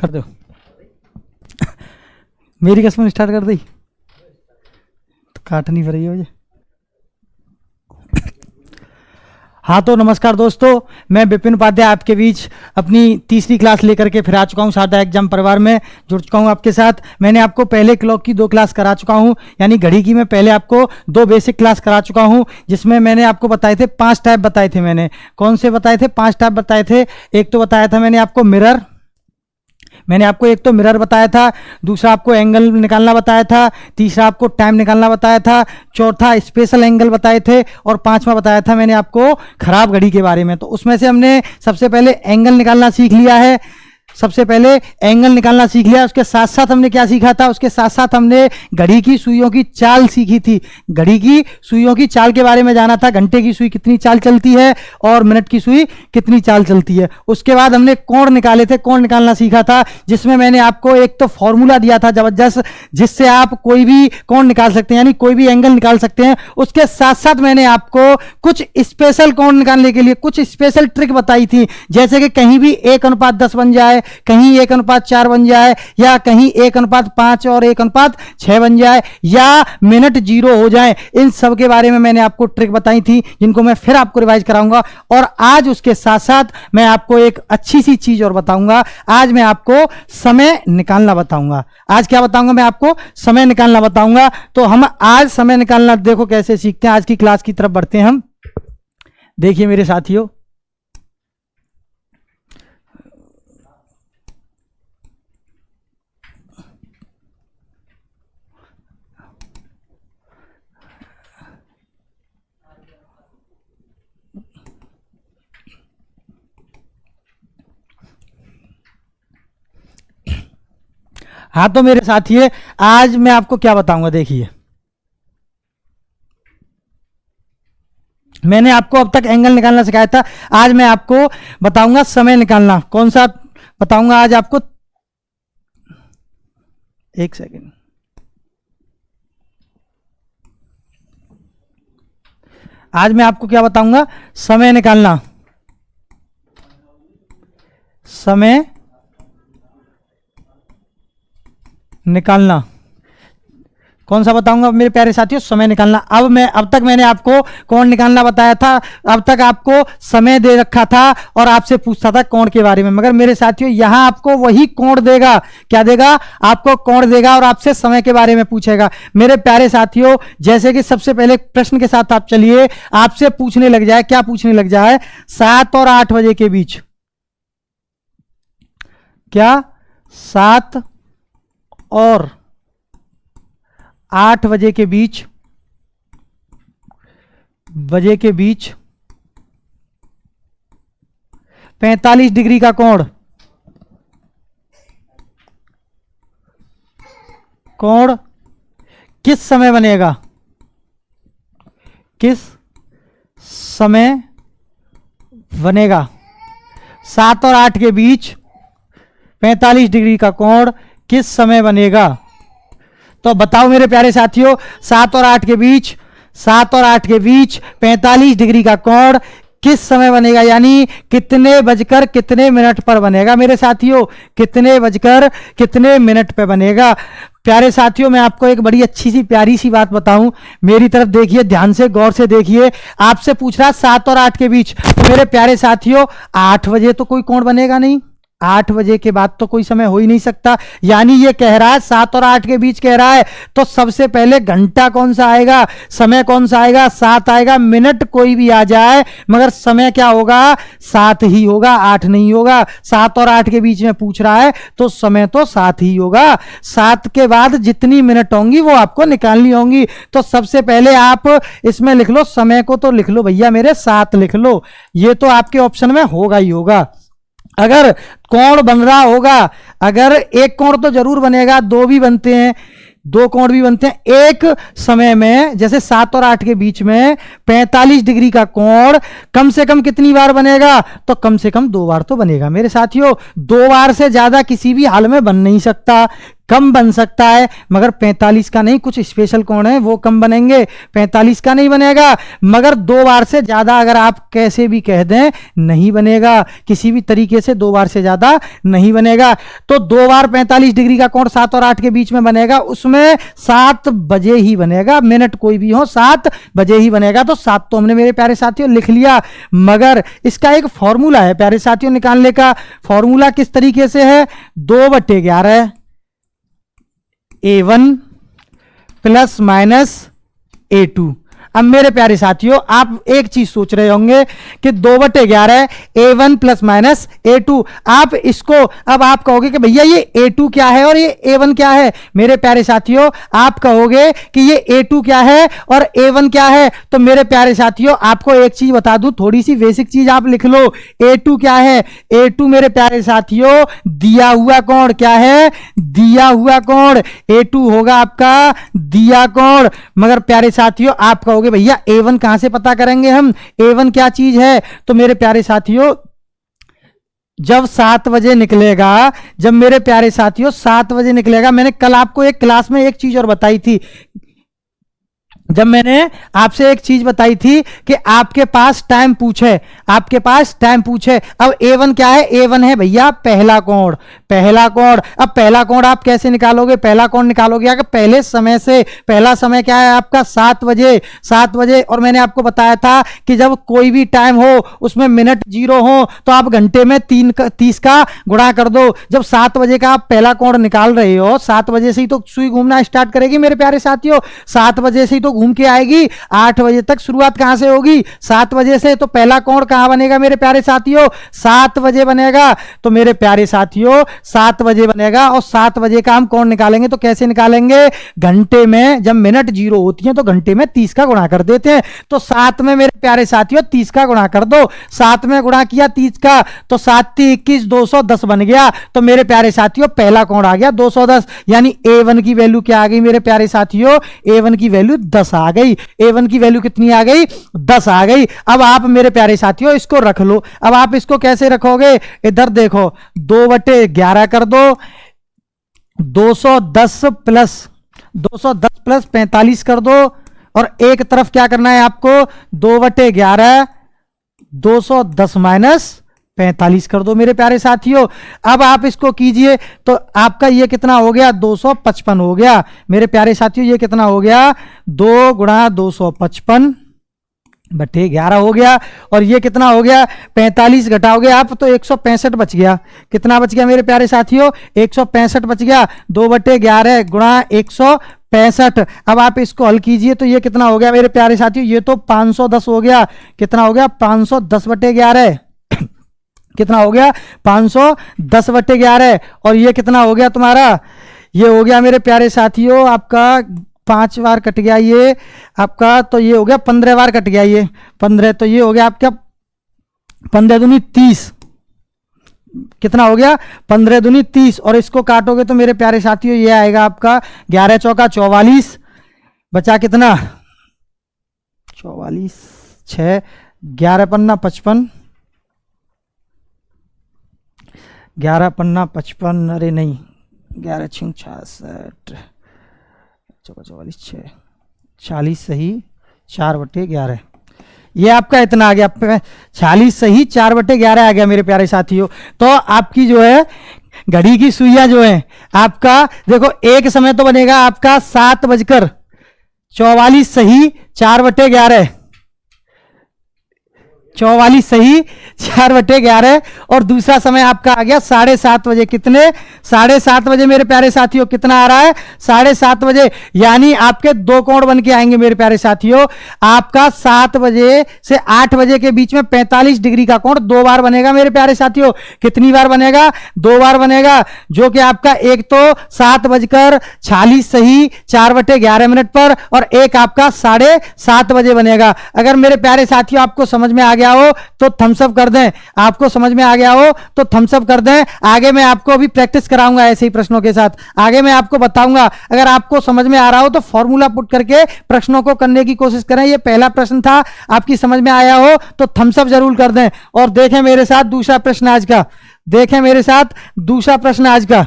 कर दो। मेरी कसम स्टार्ट कर दी तो काटनी पड़ रही है मुझे। हाँ तो नमस्कार दोस्तों, मैं विपिन उपाध्याय आपके बीच अपनी तीसरी क्लास लेकर के फिर आ चुका हूँ। शारदा एग्जाम परिवार में जुड़ चुका हूँ आपके साथ। मैंने आपको पहले क्लॉक की 2 क्लास करा चुका हूँ, यानी घड़ी की मैं पहले आपको 2 बेसिक क्लास करा चुका हूँ, जिसमें मैंने आपको बताए थे 5 टाइप बताए थे। मैंने कौन से बताए थे? 5 टाइप बताए थे। एक तो बताया था मैंने आपको मिरर, मैंने आपको एक तो मिरर बताया था, दूसरा आपको एंगल निकालना बताया था, तीसरा आपको टाइम निकालना बताया था, चौथा स्पेशल एंगल बताए थे, और 5वां बताया था मैंने आपको खराब घड़ी के बारे में। तो उसमें से हमने सबसे पहले एंगल निकालना सीख लिया है। सबसे पहले एंगल निकालना सीख लिया। उसके साथ साथ हमने क्या सीखा था? उसके साथ साथ हमने घड़ी की सुइयों की चाल सीखी थी। घड़ी की सुइयों की चाल के बारे में जाना था, घंटे की सुई कितनी चाल चलती है और मिनट की सुई कितनी चाल चलती है। उसके बाद हमने कोण निकाले थे, कोण निकालना सीखा था, जिसमें मैंने आपको एक तो फॉर्मूला दिया था जबरदस्त, जिससे आप कोई भी कोण निकाल सकते हैं, यानी कोई भी एंगल निकाल सकते हैं। उसके साथ साथ मैंने आपको कुछ स्पेशल कोण निकालने के लिए कुछ स्पेशल ट्रिक बताई थी, जैसे कि कहीं भी 1:10 बन जाए, कहीं 1:4 बन जाए, या कहीं 1:5 और 1:6 बन जाए, या मिनट 0 हो जाए। इन सब के बारे में मैंने आपको ट्रिक बताई थी, जिनको मैं फिर आपको रिवाइज कराऊंगा। और आज उसके साथ साथ मैं आपको एक अच्छी सी चीज और बताऊंगा। आज मैं आपको समय निकालना बताऊंगा। आज क्या बताऊंगा? मैं आपको समय निकालना बताऊंगा। तो हम आज समय निकालना देखो कैसे सीखते हैं। आज की क्लास की तरफ बढ़ते हैं हम। देखिए मेरे साथियों, हाँ तो मेरे साथियों, आज मैं आपको क्या बताऊंगा। देखिए, मैंने आपको अब तक एंगल निकालना सिखाया था, आज मैं आपको बताऊंगा समय निकालना। कौन सा बताऊंगा आज आपको? एक सेकेंड। आज मैं आपको क्या बताऊंगा? समय निकालना। समय निकालना कौन सा बताऊंगा मेरे प्यारे साथियों? समय निकालना। अब तक मैंने आपको कोण निकालना बताया था, अब तक आपको समय दे रखा था और आपसे पूछता था कोण के बारे में, मगर मेरे साथियों यहां आपको वही कोण देगा। क्या देगा? आपको कोण देगा और आपसे समय के बारे में पूछेगा। मेरे प्यारे साथियों, जैसे कि सबसे पहले प्रश्न के साथ आप चलिए, आपसे पूछने लग जाए, क्या पूछने लग जाए? 7 और 8 बजे के बीच, क्या 7 और 8 बजे के बीच 45 डिग्री का कोण किस समय बनेगा? किस समय बनेगा? 7 और 8 के बीच 45 डिग्री का कोण किस समय बनेगा? तो बताओ मेरे प्यारे साथियों, 7 और 8 के बीच 45 डिग्री का कोण किस समय बनेगा, यानी कितने बजकर कितने मिनट पर बनेगा? मेरे साथियों, कितने बजकर कितने मिनट पर बनेगा? प्यारे साथियों, मैं आपको एक बड़ी अच्छी सी प्यारी सी बात बताऊं। मेरी तरफ देखिए, ध्यान से गौर से देखिए। आपसे पूछ रहा 7 और 8 के बीच, तो मेरे प्यारे साथियों 8 बजे तो कोई कोण बनेगा नहीं, 8 बजे के बाद तो कोई समय हो ही नहीं सकता। यानी ये कह रहा है 7 और 8 के बीच कह रहा है, तो सबसे पहले घंटा कौन सा आएगा, समय कौन सा आएगा? 7 आएगा। मिनट कोई भी आ जाए मगर समय क्या होगा? 7 ही होगा, 8 नहीं होगा। 7 और 8 के बीच में पूछ रहा है तो समय तो 7 ही होगा। 7 के बाद जितनी मिनट होंगी वो आपको निकालनी होंगी। तो सबसे पहले आप इसमें लिख लो, समय को तो लिख लो भैया मेरे 7 लिख लो, ये तो आपके ऑप्शन में होगा ही होगा। अगर कोण बन रहा होगा, अगर एक कोण तो जरूर बनेगा, 2 भी बनते हैं, 2 कोण भी बनते हैं एक समय में, जैसे 7 और 8 के बीच में 45 डिग्री का कोण कम से कम कितनी बार बनेगा? तो कम से कम 2 बार तो बनेगा मेरे साथियों। 2 बार से ज्यादा किसी भी हाल में बन नहीं सकता। कम बन सकता है, मगर 45 का नहीं। कुछ स्पेशल कोण है वो कम बनेंगे, 45 का नहीं बनेगा। मगर 2 बार से ज्यादा अगर आप कैसे भी कह दें नहीं बनेगा, किसी भी तरीके से 2 बार से ज्यादा नहीं बनेगा। तो 2 बार 45 डिग्री का कोण 7 और 8 के बीच में बनेगा, उसमें 7 बजे ही बनेगा, मिनट कोई भी हो 7 बजे ही बनेगा। तो 7 तो हमने मेरे प्यारे साथियों लिख लिया, मगर इसका एक फॉर्मूला है प्यारे साथियों निकालने का। फॉर्मूला किस तरीके से है, 2/11 A1 प्लस माइनस A2। अब मेरे प्यारे साथियों आप एक चीज सोच रहे होंगे कि 2/11 A1 प्लस माइनस A2। आप इसको अब आप कहोगे कि भैया ये A2 क्या है और ये A1 क्या है। मेरे प्यारे साथियों आप कहोगे कि ये A2 क्या है और A1 क्या है। तो मेरे प्यारे साथियों आपको एक चीज बता दूं, थोड़ी सी बेसिक चीज आप लिख लो। A2 क्या है, A2 मेरे प्यारे साथियों दिया हुआ कोण क्या है, दिया हुआ कोण। A2 होगा आपका दिया कोण। मगर प्यारे साथियों आप कहोगे भैया A1 कहां से पता करेंगे हम, A1 क्या चीज है। तो मेरे प्यारे साथियों जब 7 बजे निकलेगा, जब मेरे प्यारे साथियों 7 बजे निकलेगा, मैंने कल आपको एक क्लास में एक चीज और बताई थी, जब मैंने आपसे एक चीज बताई थी कि आपके पास टाइम पूछे, आपके पास टाइम पूछे। अब A1 क्या है, A1 है भैया पहला कोण, पहला कोण। अब पहला कोण आप कैसे निकालोगे, पहला कोण निकालोगे अगर पहले समय से। पहला समय क्या है आपका 7 बजे, 7 बजे। और मैंने आपको बताया था कि जब कोई भी टाइम हो उसमें मिनट 0 हो तो आप घंटे में 30 का गुणा कर दो। जब 7 बजे का आप पहला कोण निकाल रहे हो, 7 बजे से ही तो सुई घूमना स्टार्ट करेगी मेरे प्यारे साथियों, 7 बजे से ही तो घूम के आएगी। 8 बजे तक शुरुआत कहां से होगी, 7 बजे से। तो पहला कोण कहां बनेगा मेरे प्यारे साथियों, 7 बजे बनेगा। तो मेरे प्यारे साथियों 7 बजे बनेगा। और 7 बजे का हम कोण निकालेंगे तो कैसे निकालेंगे, घंटे में जब मिनट 0 होती है तो घंटे में 30 का गुणा कर देते हैं। तो 7 में मेरे प्यारे साथियों 30 का गुणा कर दो। 7 में गुणा किया 30 का तो 7 × 21 210 बन गया। तो मेरे प्यारे साथियों पहला कोण आ गया 210। यानी A1 की वैल्यू क्या आ गई मेरे प्यारे साथियों, A1 की वैल्यू 10 आ गई। A1 की वैल्यू कितनी आ गई, 10 आ गई। अब आप मेरे प्यारे साथियों इसको रख लो। अब आप इसको कैसे रखोगे, इधर देखो 2/11 कर दो, 210 प्लस 45 कर दो। और एक तरफ क्या करना है आपको, 2/11 210 माइनस 45 कर दो मेरे प्यारे साथियों। अब आप इसको कीजिए तो आपका ये कितना हो गया, 255 हो गया मेरे प्यारे साथियों। ये कितना हो गया, 2 × 255 बटे 11 हो गया। और ये कितना हो गया, 45 घटाओगे आप तो 165 बच गया। कितना बच गया मेरे प्यारे साथियों, 165 बच गया। 2/11 × 165। अब आप इसको हल कीजिए तो ये कितना हो गया मेरे प्यारे साथियों, ये तो 510 हो गया। कितना हो गया, 510/11 कितना हो गया, 510/11। और ये कितना हो गया तुम्हारा, ये हो गया मेरे प्यारे साथियों आपका 5 बार कट गया ये आपका, तो ये हो गया 15 बार कट गया ये 15। तो ये हो गया आपका 15 दूनी 30। कितना हो गया, 15 दूनी 30। और इसको काटोगे तो मेरे प्यारे साथियों ये आएगा आपका 11 चौका 44, बचा कितना 44 6 11 पन्ना 55, 11 पन्ना 55, अरे नहीं 11 6 66 44 6 40 सही 4/11। ये आपका इतना आ गया, 40 सही 4/11 आ गया मेरे प्यारे साथियों। तो आपकी जो है घड़ी की सुइयां जो है आपका देखो, एक समय तो बनेगा आपका 7:44 सही 4/11, 44 सही 4/11। और दूसरा समय आपका आ गया 7:30 बजे। कितने, 7:30 बजे मेरे प्यारे साथियों। कितना आ रहा है, 7:30 बजे। यानी आपके 2 कोण बन के आएंगे मेरे प्यारे साथियों। आपका 7 बजे से 8 बजे के बीच में 45 डिग्री का कोण 2 बार बनेगा मेरे प्यारे साथियों। कितनी बार बनेगा, 2 बार बनेगा। जो कि आपका एक तो 7:46 सही 4/11 मिनट पर, और एक आपका 7:30 बजे बनेगा। अगर मेरे प्यारे साथियों आपको समझ में आ गया हो तो थम्स अप कर दें, आपको समझ में आ गया हो तो थम्स अप कर दें। आगे मैं आपको अभी प्रैक्टिस कराऊंगा ऐसे ही प्रश्नों के साथ, आगे मैं आपको बताऊंगा। अगर आपको समझ में आ रहा हो तो फॉर्मूला पुट करके प्रश्नों को करने की कोशिश करें। ये पहला प्रश्न था, आपकी समझ में आया हो तो थम्स अप जरूर कर दें। और देखें मेरे साथ दूसरा प्रश्न आज का, देखें मेरे साथ दूसरा प्रश्न आज का।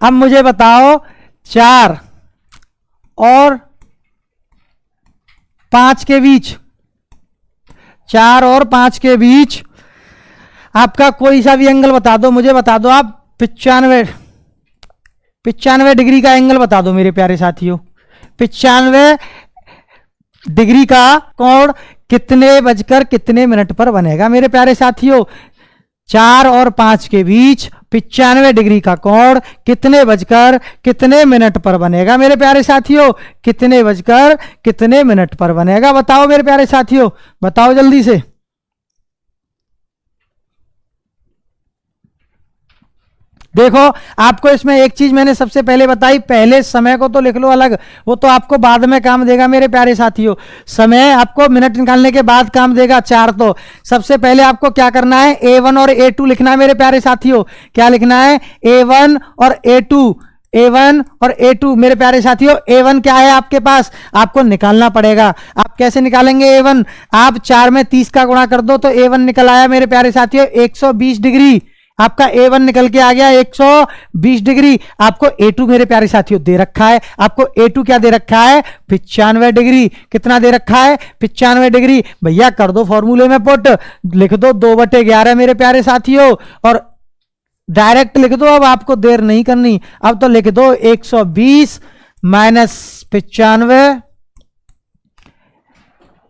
अब मुझे बताओ 4 और 5 के बीच, 4 और 5 के बीच आपका कोई सा भी एंगल बता दो, मुझे बता दो आप 95 डिग्री का एंगल बता दो मेरे प्यारे साथियों। 95 डिग्री का कोण कितने बजकर कितने मिनट पर बनेगा मेरे प्यारे साथियों? 4 और 5 के बीच 95 डिग्री का कोण कितने बजकर कितने मिनट पर बनेगा मेरे प्यारे साथियों? कितने बजकर कितने मिनट पर बनेगा? बताओ मेरे प्यारे साथियों, बताओ जल्दी से। देखो, आपको इसमें एक चीज मैंने सबसे पहले बताई, पहले समय को तो लिख लो अलग, वो तो आपको बाद में काम देगा मेरे प्यारे साथियों। समय आपको मिनट निकालने के बाद काम देगा। 4 तो सबसे पहले आपको क्या करना है, A1 और A2 लिखना है मेरे प्यारे साथियों। क्या लिखना है? A1 और A2, A1 और A2 मेरे प्यारे साथियों। A1 क्या है आपके पास, आपको निकालना पड़ेगा। आप कैसे निकालेंगे A1? आप 4 में 30 का गुणा कर दो तो A1 निकल आया मेरे प्यारे साथियों 120 डिग्री। आपका A1 निकल के आ गया 120 डिग्री। आपको A2 मेरे प्यारे साथियों दे रखा है। आपको A2 क्या दे रखा है? 95 डिग्री। कितना दे रखा है? 95 डिग्री। भैया कर दो फॉर्मूले में पुट, लिख दो 2/11 मेरे प्यारे साथियों, और डायरेक्ट लिख दो। अब आपको देर नहीं करनी, अब तो लिख दो 120 माइनस 95,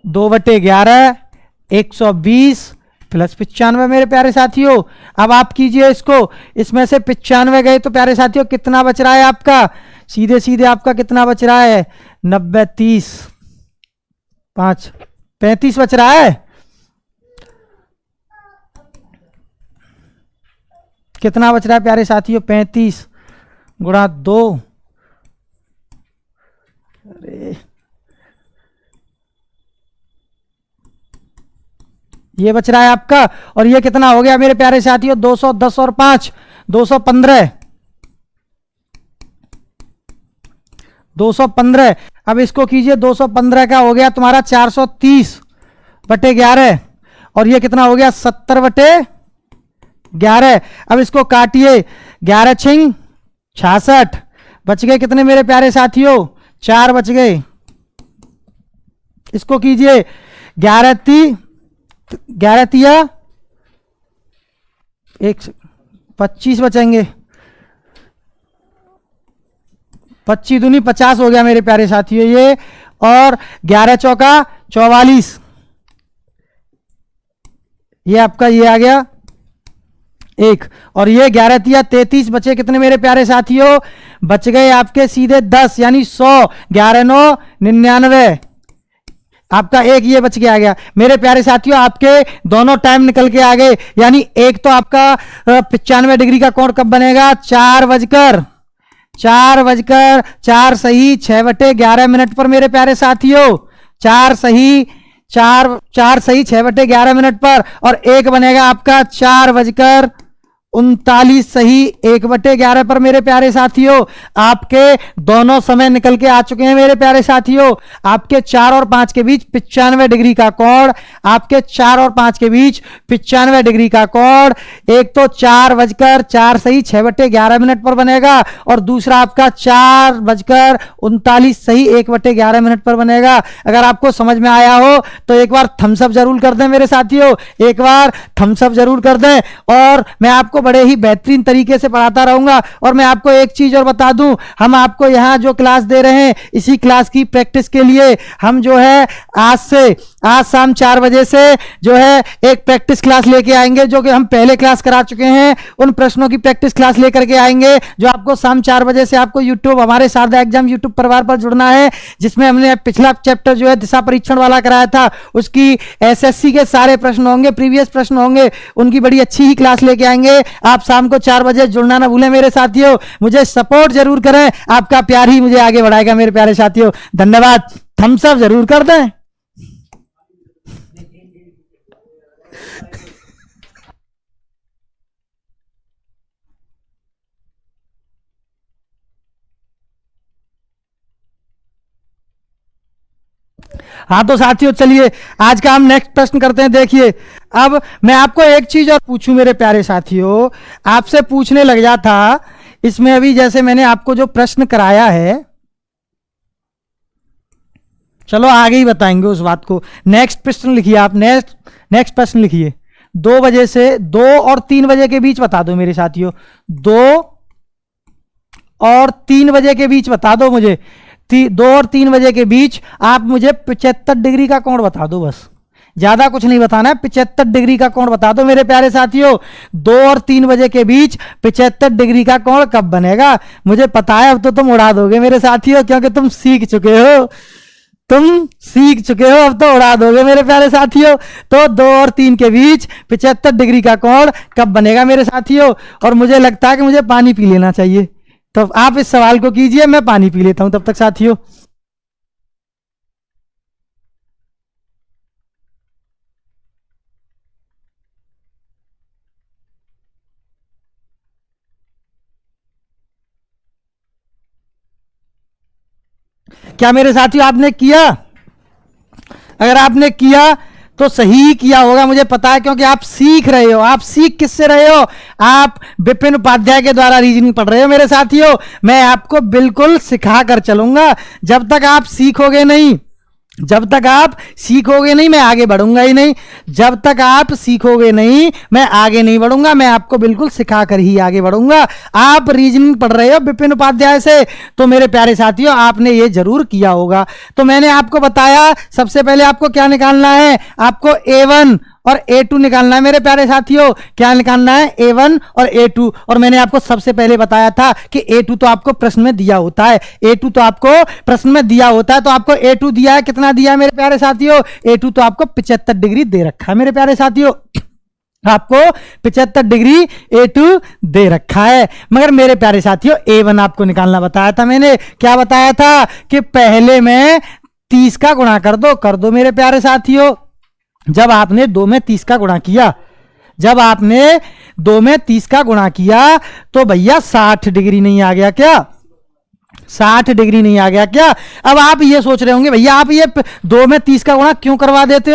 2/11, 120 प्लस 95 मेरे प्यारे साथियों। अब आप कीजिए इसको, इसमें से 95 गए तो प्यारे साथियों कितना बच रहा है आपका? सीधे सीधे आपका कितना बच रहा है? 90, 30, 5, 35 बच रहा है। कितना बच रहा है प्यारे साथियों? 35 गुणा 2, अरे ये बच रहा है आपका। और ये कितना हो गया मेरे प्यारे साथियों? 210 और 5, 215, 215। अब इसको कीजिए, 215 का हो गया तुम्हारा 430/11, और ये कितना हो गया? 70/11। अब इसको काटिए, 11 छिंग 66, बच गए कितने मेरे प्यारे साथियों? 4 बच गए। इसको कीजिए, 11 तिया 25 बचेंगे, 25 दूनी 50 हो गया मेरे प्यारे साथियों ये, और 11 चौका 44, ये आपका ये आ गया 1, और ये 11 तिया 33, बचे कितने मेरे प्यारे साथियों? बच गए आपके सीधे 10, यानी 100। 11 9 99, आपका एक ये बच के आ गया मेरे प्यारे साथियों। आपके दोनों टाइम निकल के आ गए, यानी एक तो आपका 95 डिग्री का कोण कब बनेगा? 4 बजकर 4 सही 6/11 मिनट पर मेरे प्यारे साथियों। 4 सही 6/11 मिनट पर, और एक बनेगा आपका 4:39 सही 1/11 पर मेरे प्यारे साथियों। आपके दोनों समय निकल के आ चुके हैं मेरे प्यारे साथियों। आपके 4 और 5 के बीच 95 डिग्री का कोण, आपके 4 और 5 के बीच 95 डिग्री का कोण, एक तो 4 सही 6/11 मिनट पर बनेगा, और दूसरा आपका 4:39 सही 1/11 मिनट पर बनेगा। अगर आपको समझ में आया हो तो एक बार थम्स अप जरूर कर दें मेरे साथियों, एक बार थम्स अप जरूर कर दें। और मैं आपको बड़े ही बेहतरीन तरीके से पढ़ाता रहूंगा। और मैं आपको एक चीज और बता दूं, हम आपको यहां जो क्लास दे रहे हैं, इसी क्लास की प्रैक्टिस के लिए हम जो है आज शाम 4 बजे से जो है एक प्रैक्टिस क्लास लेके आएंगे, जो कि हम पहले क्लास करा चुके हैं। उन प्रश्नों की प्रैक्टिस क्लास लेकर के आएंगे, जो आपको शाम 4 बजे से आपको यूट्यूब, हमारे शारदा एग्जाम यूट्यूब परिवार पर जुड़ना है, जिसमें हमने पिछला चैप्टर जो है दिशा परीक्षण वाला कराया था, उसकी एसएससी के सारे प्रश्न होंगे, प्रीवियस प्रश्न होंगे, उनकी बड़ी अच्छी ही क्लास लेके आएंगे। आप शाम को 4 बजे जुड़ना ना भूलें मेरे साथियों। मुझे सपोर्ट जरूर करें, आपका प्यार ही मुझे आगे बढ़ाएगा मेरे प्यारे साथियों। धन्यवाद, थम्स अप जरूर कर दें। हाँ तो साथियों चलिए आज का हम नेक्स्ट प्रश्न करते हैं। देखिए अब मैं आपको एक चीज और पूछूं मेरे प्यारे साथियों, आपसे पूछने लग जाता इसमें अभी, जैसे मैंने आपको जो प्रश्न कराया है, चलो आगे ही बताएंगे उस बात को। नेक्स्ट प्रश्न लिखिए आप, नेक्स्ट प्रश्न लिखिए। 2 बजे से 2 और 3 बजे के बीच बता दो मेरे साथियों, 2 और 3 बजे के बीच बता दो मुझे। 2 और 3 बजे के बीच आप मुझे 75 डिग्री का कोण बता दो, बस ज्यादा कुछ नहीं बताना है, 75 डिग्री का कोण बता दो मेरे प्यारे साथियों। 2 और 3 बजे के बीच 75 डिग्री का कोण कब बनेगा मुझे पता है। अब तो तुम उड़ा दोगे मेरे साथियों, क्योंकि तुम सीख चुके हो, अब तो उड़ा दोगे मेरे प्यारे साथियों। तो 2 और 3 के बीच 75 डिग्री का कोण कब बनेगा मेरे साथियों। और मुझे लगता है कि मुझे पानी पी लेना चाहिए, तो आप इस सवाल को कीजिए, मैं पानी पी लेता हूं तब तक साथियों। क्या मेरे साथियों आपने किया? अगर आपने किया तो सही किया होगा, मुझे पता है, क्योंकि आप सीख रहे हो। आप सीख किससे रहे हो? आप विपिन उपाध्याय के द्वारा रीजनिंग पढ़ रहे हो मेरे साथियों। मैं आपको बिल्कुल सिखा कर चलूंगा। जब तक आप सीखोगे नहीं, मैं आगे बढ़ूंगा ही नहीं। जब तक आप सीखोगे नहीं, मैं आगे नहीं बढ़ूंगा। मैं आपको बिल्कुल सिखा कर ही आगे बढ़ूंगा। आप रीजनिंग पढ़ रहे हो विपिन उपाध्याय से, तो मेरे प्यारे साथियों आपने ये जरूर किया होगा। तो मैंने आपको बताया, सबसे पहले आपको क्या निकालना है, आपको A1 और A2 निकालना है मेरे प्यारे साथियों। क्या निकालना है? A1 और A2। और मैंने आपको सबसे पहले बताया था कि A2 तो आपको प्रश्न में दिया होता है, तो आपको A2 दिया है। कितना दिया है मेरे प्यारे साथियों? A2 तो आपको 75 डिग्री दे रखा है मेरे प्यारे साथियों। आपको 75 डिग्री A2 दे रखा है। मगर मेरे प्यारे साथियों A1 आपको निकालना बताया था मैंने। क्या बताया था? कि पहले में 30 का गुणा कर दो मेरे प्यारे साथियों। जब आपने 2 में 30 का गुणा किया, तो भैया 60 डिग्री नहीं आ गया क्या? 60 डिग्री नहीं आ गया क्या? अब आप ये सोच रहे होंगे, भैया आप ये 2 में 30 का गुणा क्यों करवा देते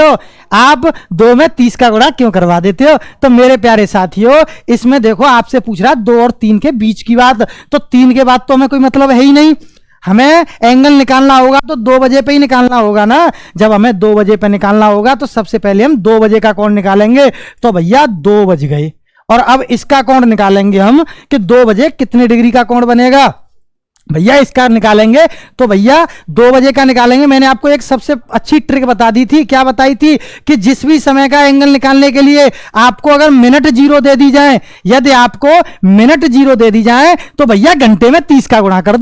हो? तो मेरे प्यारे साथियों, इसमें देखो आपसे पूछ रहा है 2 और 3 के बीच की बात, तो 3 के बाद तो हमें कोई मतलब है ही नहीं। हमें एंगल निकालना होगा तो 2 बजे पे ही निकालना होगा ना। जब हमें 2 बजे पे निकालना होगा तो सबसे पहले हम 2 बजे का कोण निकालेंगे। तो भैया 2 बज गए, और अब इसका कोण निकालेंगे हम कि 2 बजे कितने डिग्री का कोण बनेगा। भैया इसका निकालेंगे तो भैया 2 बजे का निकालेंगे। मैंने आपको एक सबसे अच्छी ट्रिक बता दी थी। क्या बताई थी? कि जिस भी समय का एंगल निकालने के लिए आपको अगर मिनट जीरो दे दी जाए, यदि आपको मिनट जीरो दे दी जाए, तो भैया घंटे में 30 का गुणा कर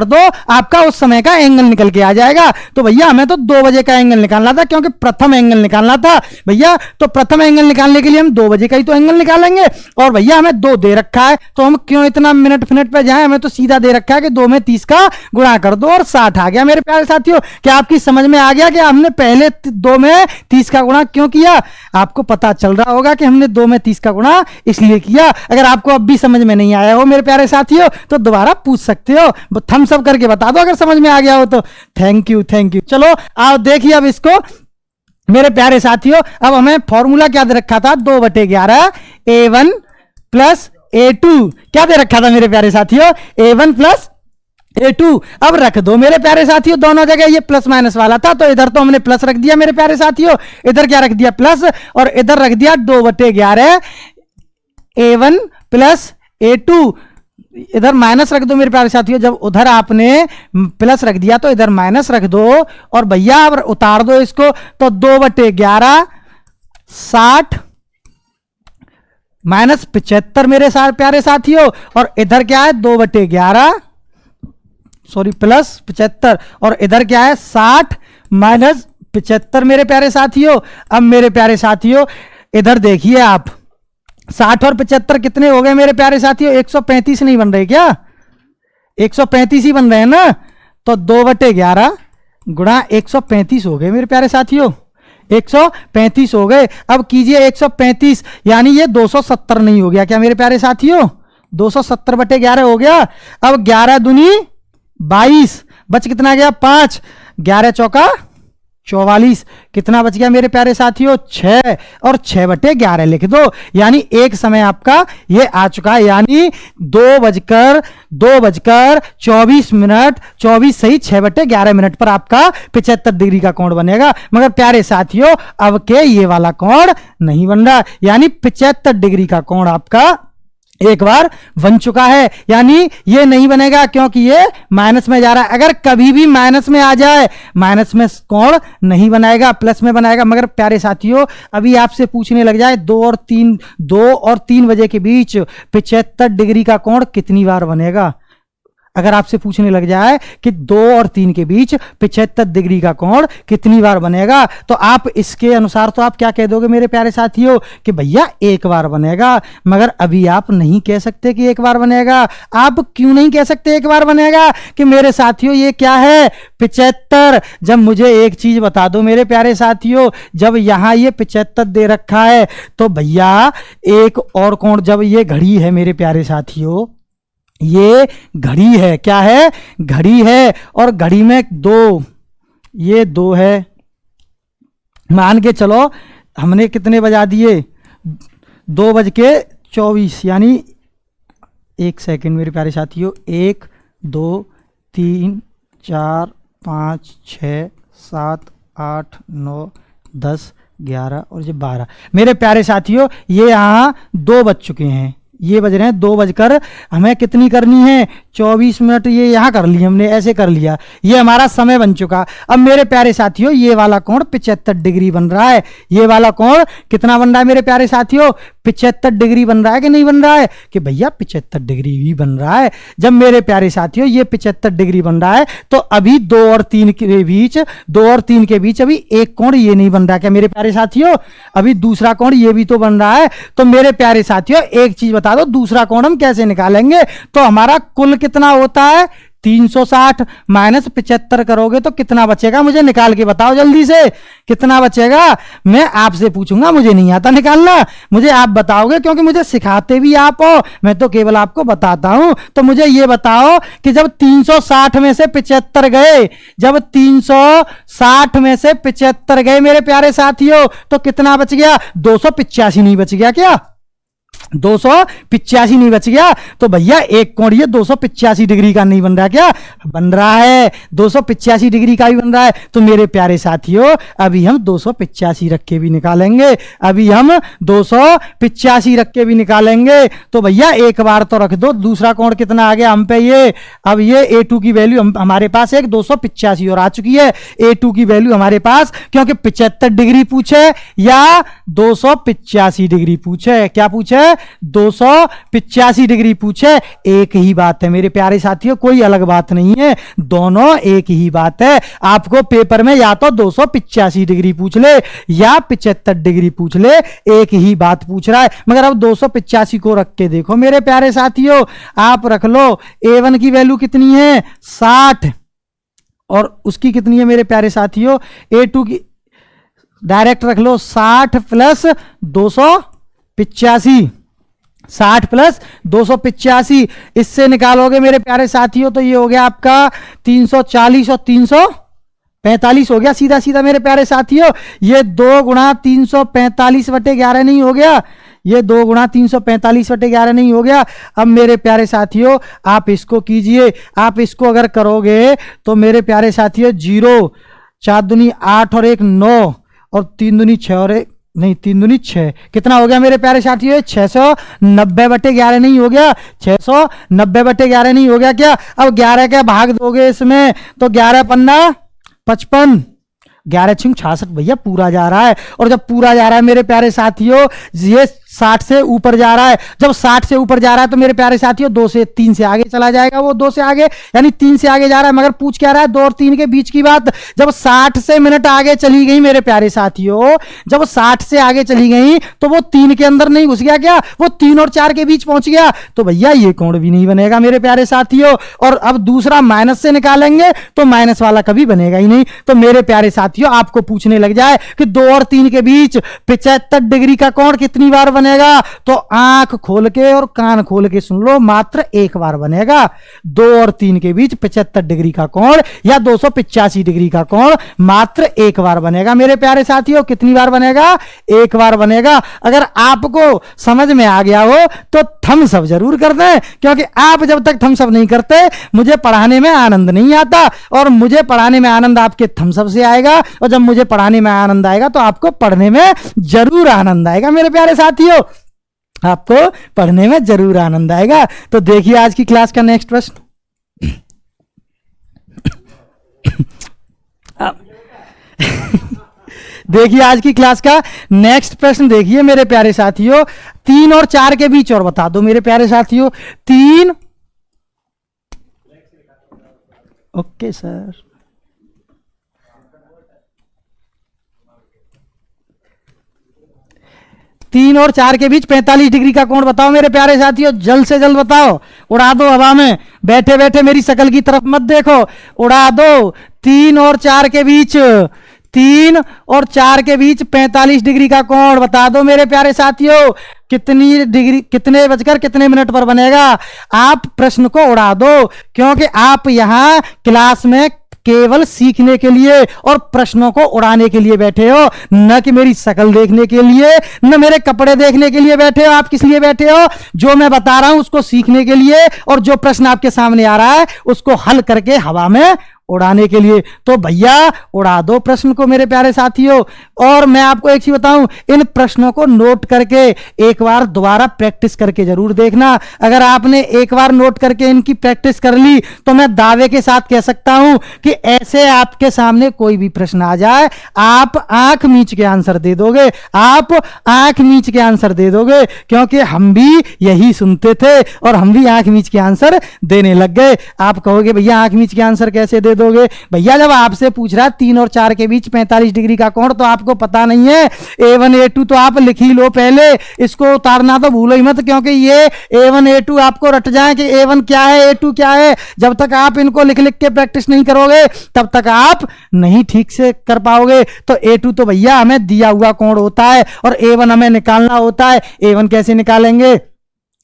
दो। आपका उस समय का एंगल निकल के आ जाएगा। तो भैया हमें तो 2 बजे का एंगल निकालना था, क्योंकि प्रथम एंगल निकालना था भैया। तो प्रथम एंगल निकालने के लिए हम 2 बजे का ही तो एंगल निकालेंगे। और भैया हमें 2 दे रखा है, तो हम क्यों इतना मिनट पे जाए? हमें तो सीधा दे रखा है कि 2 में 30 का गुणा कर दो और 60 आ गया मेरे प्यारे साथियों। क्या आपकी समझ में आ गया कि हमने पहले 2 में 30 का गुणा क्यों किया? आपको पता चल रहा होगा कि हमने 2 में 30 का गुणा इसलिए किया। अगर आपको अब भी समझ में नहीं आया हो मेरे प्यारे साथियों, तो दोबारा पूछ सकते हो, थम्स अप करके बता दो अगर समझ में आ गया हो तो। Thank you. चलो आओ देखिए अब इसको मेरे प्यारे साथियों। अब हमें फॉर्मूला क्या दे रखा था? 2/11 A1 प्लस A2। क्या दे रखा था मेरे प्यारे साथियों? A1 plus A2। अब रख दो मेरे प्यारे साथियों दोनों जगह। ये प्लस माइनस वाला था, तो इधर तो हमने प्लस रख दिया मेरे प्यारे साथियों। इधर क्या रख दिया? प्लस, और इधर रख दिया 2/11 A1 प्लस A2। इधर माइनस रख दो मेरे प्यारे साथियों। जब उधर आपने प्लस रख दिया तो इधर माइनस रख दो, और भैया अब उतार दो इसको। तो 2/11 60 माइनस 75 मेरे प्यारे साथियों। और इधर क्या है? 2/11 प्लस 75, और इधर क्या है? 60 माइनस 75 मेरे प्यारे साथियों। अब मेरे प्यारे साथियों इधर देखिए आप, 60 और 75 कितने हो गए मेरे प्यारे साथियों? 135 नहीं बन रहे क्या? 135 ही बन रहे हैं ना। तो 2/11 गुणा 135 हो गए मेरे प्यारे साथियों। 135 हो गए। अब कीजिए 135, यानी ये 270 नहीं हो गया क्या मेरे प्यारे साथियों? 270/11 हो गया। अब 11 दूनी 22, बच कितना गया? 5। 11 चौका 44, कितना बच गया मेरे प्यारे साथियों 6, और 6/11 लिख दो, यानी एक समय आपका ये आ चुका है, यानी 2:24, 24 सही 6/11 पर आपका 75 डिग्री का कोण बनेगा। मगर प्यारे साथियों अब के ये वाला कोण नहीं बन रहा, यानी 75 डिग्री का कोण आपका एक बार बन चुका है, यानी ये नहीं बनेगा क्योंकि ये माइनस में जा रहा है। अगर कभी भी माइनस में आ जाए, माइनस में कोण नहीं बनाएगा, प्लस में बनाएगा। मगर प्यारे साथियों अभी आपसे पूछने लग जाए 2 और 3 बजे के बीच 75 डिग्री का कोण कितनी बार बनेगा। अगर आपसे पूछने लग जाए कि 2 और 3 के बीच 75 डिग्री का कोण कितनी बार बनेगा, तो आप इसके अनुसार तो आप क्या कह दोगे मेरे प्यारे साथियों कि भैया एक बार बनेगा। मगर अभी आप नहीं कह सकते कि एक बार बनेगा। आप क्यों नहीं कह सकते एक बार बनेगा? कि मेरे साथियों ये क्या है 75। जब मुझे एक चीज बता दो मेरे प्यारे साथियों, जब यहां ये 75 दे रखा है तो भैया एक और कोण, जब ये घड़ी है मेरे प्यारे साथियों, ये घड़ी है, क्या है घड़ी है, और घड़ी में 2, ये 2 है, मान के चलो हमने कितने बजा दिए 2:24, यानी 1 सेकंड मेरे प्यारे साथियों, 1 2 3 4 5 6 7 8 9 10 11 और ये 12 मेरे प्यारे साथियों, ये यहाँ 2 बज चुके हैं, ये बज रहे हैं 2 बजकर, हमें कितनी करनी है 24 मिनट, ये यहाँ कर लिया हमने, ऐसे कर लिया, ये हमारा समय बन चुका। अब मेरे प्यारे साथियों ये वाला कोण 75 डिग्री बन रहा है, ये वाला कोण कितना बन रहा है मेरे प्यारे साथियों 75 डिग्री बन रहा है कि नहीं बन रहा है? कि भैया 75 डिग्री ही बन रहा है। जब मेरे प्यारे साथियों ये 75 डिग्री बन रहा है तो अभी 2 और 3 के बीच अभी एक कोण ये नहीं बन रहा क्या मेरे प्यारे साथियों? अभी दूसरा कोण ये भी तो बन रहा है। तो मेरे प्यारे साथियों एक चीज बता दो, दूसरा कोण हम कैसे निकालेंगे? तो हमारा कुल कितना होता है 360 माइनस 75 करोगे तो कितना बचेगा, मुझे निकाल के बताओ जल्दी से, कितना बचेगा? मैं आपसे पूछूंगा, मुझे नहीं आता निकालना, मुझे आप बताओगे क्योंकि मुझे सिखाते भी आप हो, मैं तो केवल आपको बताता हूं। तो मुझे ये बताओ कि जब 360 में से 75 गए, जब 360 में से 75 गए मेरे प्यारे साथियों तो कितना बच गया? 285 नहीं बच गया क्या? 285 नहीं बच गया? तो भैया एक कोण ये 285 डिग्री का नहीं बन रहा क्या? बन रहा है, 285 डिग्री का भी बन रहा है। तो मेरे प्यारे साथियों अभी हम 285 रख के भी निकालेंगे, अभी हम 285 रख के भी निकालेंगे। तो भैया एक बार तो रख दो, दूसरा कोण कितना आ गया हम पे ये, अब ये A2 की वैल्यू हमारे पास एक 285 और आ चुकी है। A2 की वैल्यू हमारे पास, क्योंकि 75 डिग्री पूछे या 285 डिग्री पूछे, क्या पूछे 285 डिग्री पूछे, एक ही बात है मेरे प्यारे साथियों, कोई अलग बात नहीं है, दोनों एक ही बात है। आपको पेपर में या तो 285 डिग्री पूछ ले या 75 डिग्री पूछ ले, एक ही बात पूछ रहा है। मगर अब 285 को रख के देखो मेरे प्यारे साथियों, आप रख लो A1 की वैल्यू कितनी है 60 और उसकी कितनी है मेरे प्यारे साथियों A2 की, डायरेक्ट रख लो 60 प्लस 285, 60 प्लस 285, इससे निकालोगे मेरे प्यारे साथियों तो ये हो गया आपका 340 और 345 हो गया सीधा सीधा मेरे प्यारे साथियों। ये 2 गुणा 345/11 नहीं हो गया, ये 2 गुणा 345/11 नहीं हो गया। अब मेरे प्यारे साथियों आप इसको कीजिए, आप इसको अगर करोगे तो मेरे प्यारे साथियों 0, 4 दूनी 8 और 1 9 और 3 दूनी 6 और 1 नहीं 3 दूनी 6, कितना हो गया मेरे प्यारे साथियों 690/11 नहीं हो गया, 690/11 नहीं हो गया क्या? अब 11 का भाग दोगे इसमें तो 11 पन्ना 55, 11 छिंग 66 भैया पूरा जा रहा है। और जब पूरा जा रहा है मेरे प्यारे साथियों ये 60 से ऊपर जा रहा है, जब 60 से ऊपर जा रहा है तो मेरे प्यारे साथियों 2 से 3 से आगे चला जाएगा, वो 2 से आगे यानी 3 से आगे जा रहा है। मगर पूछ क्या रहा है 2 और 3 के बीच की बात। जब 60 से मिनट आगे चली गई मेरे प्यारे साथियों, जब 60 से आगे चली गई तो वो 3 के अंदर नहीं घुस गया क्या? वो 3 और 4 के बीच पहुंच गया, तो भैया ये कोण भी नहीं बनेगा मेरे प्यारे साथियों। और अब दूसरा माइनस से निकालेंगे तो माइनस वाला कभी बनेगा ही नहीं। तो मेरे प्यारे साथियों आपको पूछने लग जाए कि 2 और 3 के बीच 75 डिग्री का कोण कितनी बार बनेगा बनेगा? तो आंख खोल के और कान खोल के सुन लो, मात्र एक बार बनेगा। 2 और 3 के बीच 75 डिग्री का कोण या 285 डिग्री का कोण मात्र एक बार बनेगा मेरे प्यारे साथियों। कितनी बार बनेगा? एक बार बनेगा। अगर आपको समझ में आ गया हो तो थम्स अप जरूर कर दें, क्योंकि आप जब तक थम्स अप नहीं करते मुझे पढ़ाने में आनंद नहीं आता, और मुझे पढ़ाने में आनंद आपके थम्स अप से आएगा, और जब मुझे पढ़ाने में आनंद आएगा तो आपको पढ़ने में जरूर आनंद आएगा मेरे प्यारे साथियों, आपको पढ़ने में जरूर आनंद आएगा। तो देखिए आज की क्लास का नेक्स्ट प्रश्न। देखिए आज की क्लास का नेक्स्ट प्रश्न देखिए मेरे प्यारे साथियों। 3 और 4 के बीच और बता दो मेरे प्यारे साथियों। 3 ओके सर, 3 और 4 के बीच 45 डिग्री का कोण बताओ मेरे प्यारे साथियों, जल्द से जल्द बताओ। उड़ा दो हवा में, बैठे बैठे मेरी शकल की तरफ मत देखो, उड़ा दो। 3 और 4 के बीच 3 और 4 के बीच 45 डिग्री का कोण बता दो मेरे प्यारे साथियों। कितनी डिग्री, कितने बजकर कितने मिनट पर बनेगा? आप प्रश्न को उड़ा दो, क्योंकि आप यहां क्लास में केवल सीखने के लिए और प्रश्नों को उड़ाने के लिए बैठे हो, न कि मेरी शक्ल देखने के लिए, न मेरे कपड़े देखने के लिए बैठे हो। आप किस लिए बैठे हो? जो मैं बता रहा हूं उसको सीखने के लिए, और जो प्रश्न आपके सामने आ रहा है उसको हल करके हवा में उड़ाने के लिए। तो भैया उड़ा दो प्रश्न को मेरे प्यारे साथियों। और मैं आपको एक चीज बताऊं, इन प्रश्नों को नोट करके एक बार दोबारा प्रैक्टिस करके जरूर देखना। अगर आपने एक बार नोट करके इनकी प्रैक्टिस कर ली तो मैं दावे के साथ कह सकता हूं कि ऐसे आपके सामने कोई भी प्रश्न आ जाए, आप आंख मीच के आंसर दे दोगे, आप आंख मीच के आंसर दे दोगे, क्योंकि हम भी यही सुनते थे और हम भी आंख मीच के आंसर देने लग गए। आप कहोगे भैया आंख मीच के आंसर कैसे दे दोगे? भैया जब आपसे पूछ रहा है 3 और 4 के बीच 45 डिग्री का कोण, तो आपको पता नहीं है A1 A2 तो आप लिख ही लो पहले, इसको उतारना तो भूलो ही मत, क्योंकि ये A1 A2 आपको रट जाए कि A1 क्या है A2 क्या है। जब तक आप इनको लिख लिख के प्रैक्टिस नहीं करोगे तब तक आप नहीं ठीक से कर पाओगे। तो A2 तो भैया हमें दिया हुआ कोण होता है और A1 हमें निकालना होता है। A1 कैसे निकालेंगे?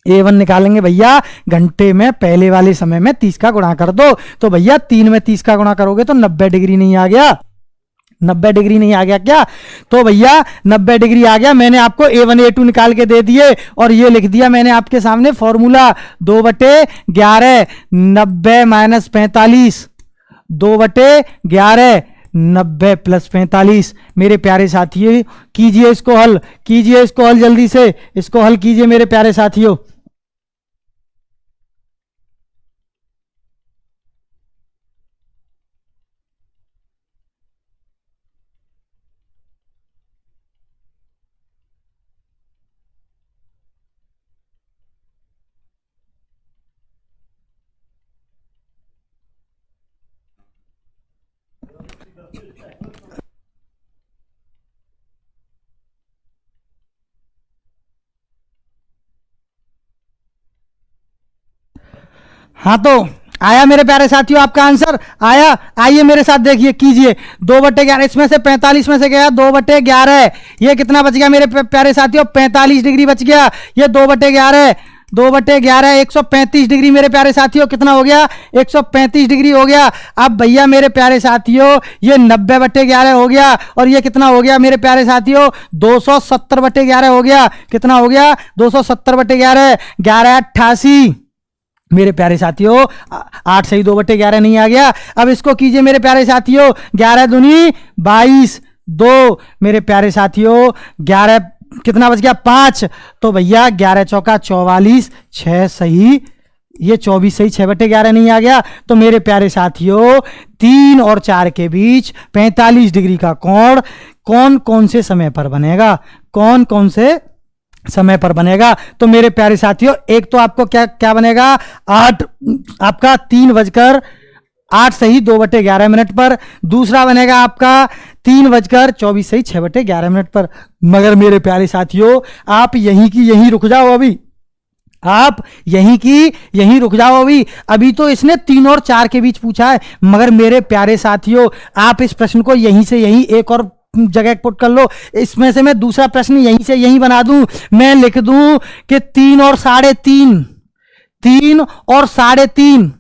A1 निकालेंगे भैया, घंटे में पहले वाले समय में 30 का गुणा कर दो। तो भैया 3 में 30 का गुणा करोगे तो 90 डिग्री नहीं आ गया? 90 डिग्री नहीं आ गया क्या? तो भैया 90 डिग्री आ गया। मैंने आपको A1 A2 निकाल के दे दिए और ये लिख दिया मैंने आपके सामने फॉर्मूला 2/11 90 माइनस 45 2/11 90 प्लस 45। मेरे प्यारे साथियों कीजिए इसको हल, कीजिए इसको हल, जल्दी से इसको हल कीजिए मेरे प्यारे साथियों। हाँ तो आया मेरे प्यारे साथियों आपका आंसर आया? आइए मेरे साथ देखिए, कीजिए 2/11, इसमें से 45 में से गया 2/11, ये कितना बच गया मेरे प्यारे साथियों? 45 डिग्री बच गया। ये 2/11 135 डिग्री मेरे प्यारे साथियों, कितना हो गया? 135 डिग्री हो गया। अब भैया मेरे प्यारे साथियों ये 90/11 हो गया, और ये कितना हो गया मेरे प्यारे साथियों? 270/11 हो गया। कितना हो गया? 270/11, 11/88 मेरे प्यारे साथियों। 8 सही 2/11 नहीं आ गया। अब इसको कीजिए मेरे प्यारे साथियों, 11 दूनी 22, 2 मेरे प्यारे साथियों 11 कितना बच गया? 5। तो भैया 11 चौका 44, 6 सही, ये 24 सही, 6/11 नहीं आ गया। तो मेरे प्यारे साथियों 3 और 4 के बीच 45 डिग्री का कोण कौन कौन से समय पर बनेगा? कौन कौन से समय पर बनेगा? तो मेरे प्यारे साथियों एक तो आपको क्या क्या बनेगा? 8 आपका 3:08 सही 2/11 मिनट पर। दूसरा बनेगा आपका 3:24 सही 6/11 मिनट पर। मगर मेरे प्यारे साथियों आप यहीं की यहीं रुक जाओ अभी, आप यहीं की यहीं रुक जाओ अभी। अभी तो इसने 3 और 4 के बीच पूछा है, मगर मेरे प्यारे साथियों आप इस प्रश्न को यहीं से यहीं एक और जगह पुट कर लो। इसमें से मैं दूसरा प्रश्न यहीं से यहीं बना दूं, मैं लिख दूं कि 3 और 3.5, 3 और 3.5